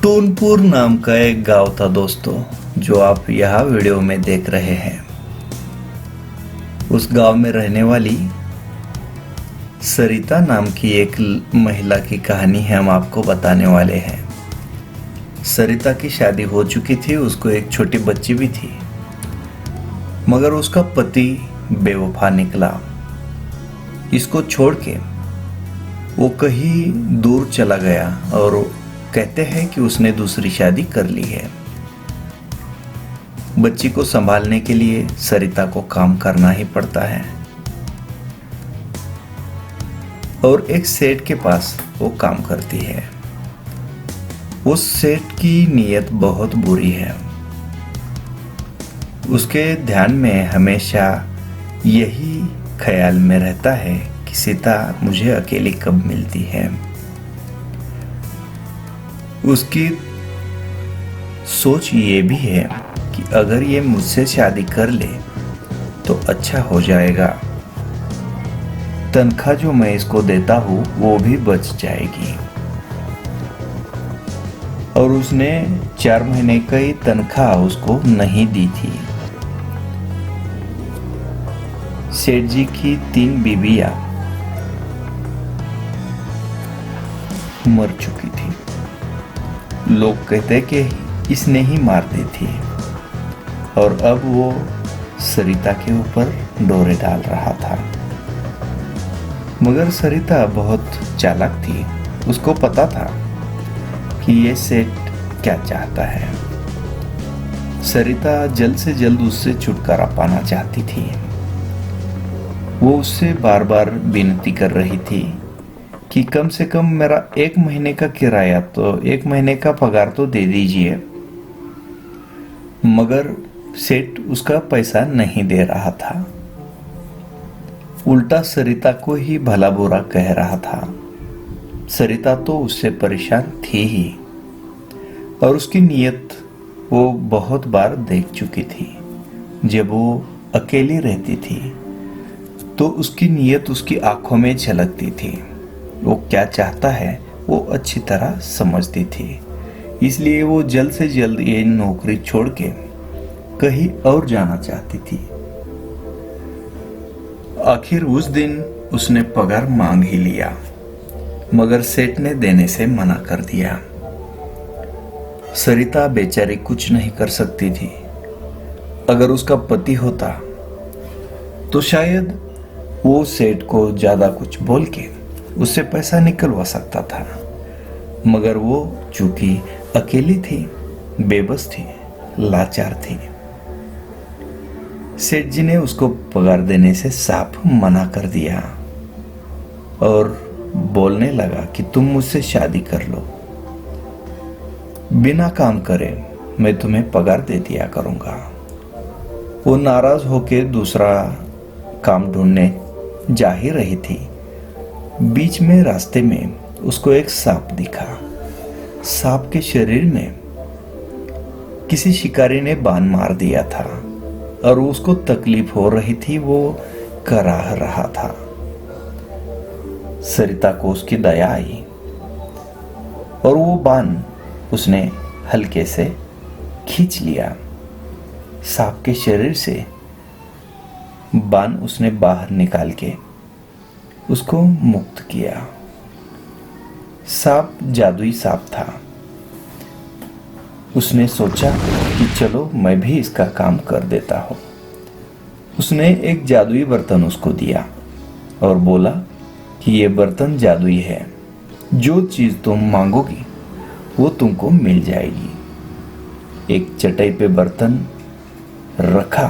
टूनपुर नाम का एक गांव था दोस्तों, जो आप यह वीडियो में देख रहे हैं। उस गांव में रहने वाली सरिता नाम की एक महिला की कहानी हम आपको बताने वाले हैं। सरिता की शादी हो चुकी थी, उसको एक छोटी बच्ची भी थी, मगर उसका पति बेवफा निकला। इसको छोड़ के वो कहीं दूर चला गया और कहते हैं कि उसने दूसरी शादी कर ली है। बच्ची को संभालने के लिए सरिता को काम करना ही पड़ता है और एक सेठ के पास वो काम करती है। उस सेठ की नीयत बहुत बुरी है। उसके ध्यान में हमेशा यही ख्याल में रहता है कि सीता मुझे अकेली कब मिलती है। उसकी सोच ये भी है कि अगर ये मुझसे शादी कर ले तो अच्छा हो जाएगा, तनख्वाह जो मैं इसको देता हूँ वो भी बच जाएगी। और उसने 4 महीने की तनख्वाह उसको नहीं दी थी। सेठ जी की 3 बीवियां मर चुकी थी। लोग कहते कि इसने ही मार दी थी और अब वो सरिता के ऊपर डोरे डाल रहा था। मगर सरिता बहुत चालाक थी। उसको पता था कि ये सेठ क्या चाहता है। सरिता जल्द से जल्द उससे छुटकारा पाना चाहती थी। वो उससे बार बार विनती कर रही थी कि कम से कम मेरा 1 महीने का किराया तो 1 महीने का पगार तो दे दीजिए। मगर सेठ उसका पैसा नहीं दे रहा था। उल्टा सरिता को ही भला बुरा कह रहा था। सरिता तो उससे परेशान थी ही और उसकी नीयत वो बहुत बार देख चुकी थी। जब वो अकेली रहती थी तो उसकी नीयत उसकी आंखों में झलकती थी। वो क्या चाहता है वो अच्छी तरह समझती थी। इसलिए वो जल्द से जल्द ये नौकरी छोड़ के कहीं और जाना चाहती थी। आखिर उस दिन उसने पगार मांग ही लिया, मगर सेठ ने देने से मना कर दिया। सरिता बेचारी कुछ नहीं कर सकती थी। अगर उसका पति होता तो शायद वो सेठ को ज्यादा कुछ बोल के उससे पैसा निकलवा सकता था। मगर वो चूंकि अकेली थी, बेबस थी, लाचार थी, सेठ जी ने उसको पगार देने से साफ मना कर दिया और बोलने लगा कि तुम मुझसे शादी कर लो, बिना काम करे मैं तुम्हें पगार दे दिया करूंगा। वो नाराज होकर दूसरा काम ढूंढने जा ही रही थी। बीच में रास्ते में उसको एक सांप दिखा। सांप के शरीर में किसी शिकारी ने बाण मार दिया था और उसको तकलीफ हो रही थी। वो कराह रहा था। सरिता को उसकी दया आई और वो बाण उसने हल्के से खींच लिया। सांप के शरीर से बाण उसने बाहर निकाल के उसको मुक्त किया। सांप जादुई सांप था। उसने सोचा कि चलो मैं भी इसका काम कर देता हूं। उसने एक जादुई बर्तन उसको दिया और बोला कि ये बर्तन जादुई है, जो चीज तुम मांगोगी वो तुमको मिल जाएगी। एक चटाई पे बर्तन रखा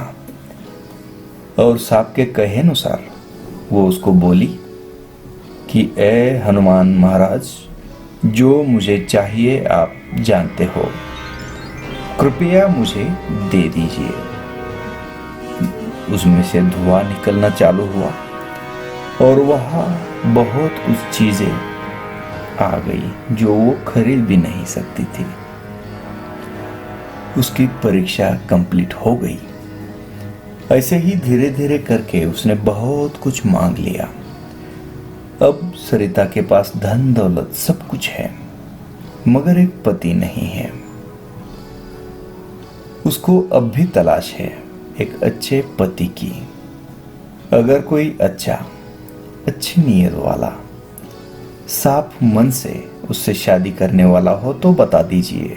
और सांप के कहे अनुसार वो उसको बोली कि ए हनुमान महाराज, जो मुझे चाहिए आप जानते हो, कृपया मुझे दे दीजिए। उसमें से धुआं निकलना चालू हुआ और वहां बहुत कुछ चीजें आ गई जो वो खरीद भी नहीं सकती थी। उसकी परीक्षा कंप्लीट हो गई। ऐसे ही धीरे धीरे करके उसने बहुत कुछ मांग लिया। अब सरिता के पास धन दौलत सब कुछ है, मगर एक पति नहीं है। उसको अब भी तलाश है एक अच्छे पति की। अगर कोई अच्छी नीयत वाला, साफ मन से उससे शादी करने वाला हो तो बता दीजिए।